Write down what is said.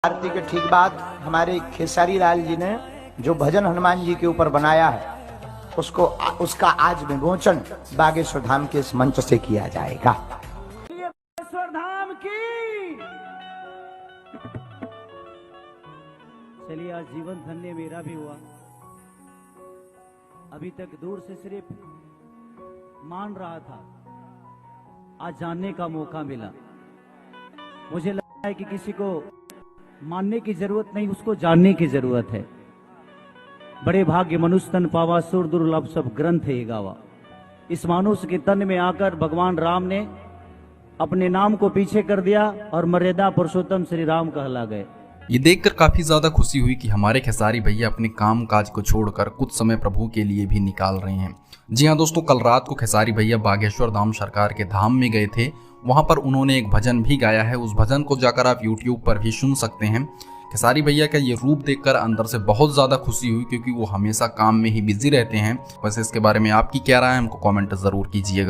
आरती के ठीक बाद हमारे खेसारी लाल जी ने जो भजन हनुमान जी के ऊपर बनाया है उसका आज विमोचन बागेश्वर धाम के इस मंच से किया जाएगा। बागेश्वर धाम की चलिए, आज जीवन धन्य मेरा भी हुआ। अभी तक दूर से सिर्फ मान रहा था, आज जानने का मौका मिला। मुझे लगता है कि किसी को मानने की जरूरत नहीं, उसको जानने की जरूरत है। बड़े भाग्य मनुष्य तन पावा, सुर दुर्लभ सब ग्रंथ है गावा। इस मानुष के तन में आकर भगवान राम ने अपने नाम को पीछे कर दिया और मर्यादा पुरुषोत्तम श्री राम कहला गए। ये देखकर काफी ज्यादा खुशी हुई कि हमारे खेसारी भैया अपने काम काज को छोड़कर कुछ समय प्रभु के लिए भी निकाल रहे हैं। जी हाँ दोस्तों, कल रात को खेसारी भैया बागेश्वर धाम सरकार के धाम में गए थे। वहां पर उन्होंने एक भजन भी गाया है। उस भजन को जाकर आप YouTube पर भी सुन सकते हैं। खेसारी भैया का ये रूप देखकर अंदर से बहुत ज्यादा खुशी हुई, क्योंकि वो हमेशा काम में ही बिजी रहते हैं। वैसे इसके बारे में आपकी क्या राय है, हमको कमेंट जरूर कीजिएगा।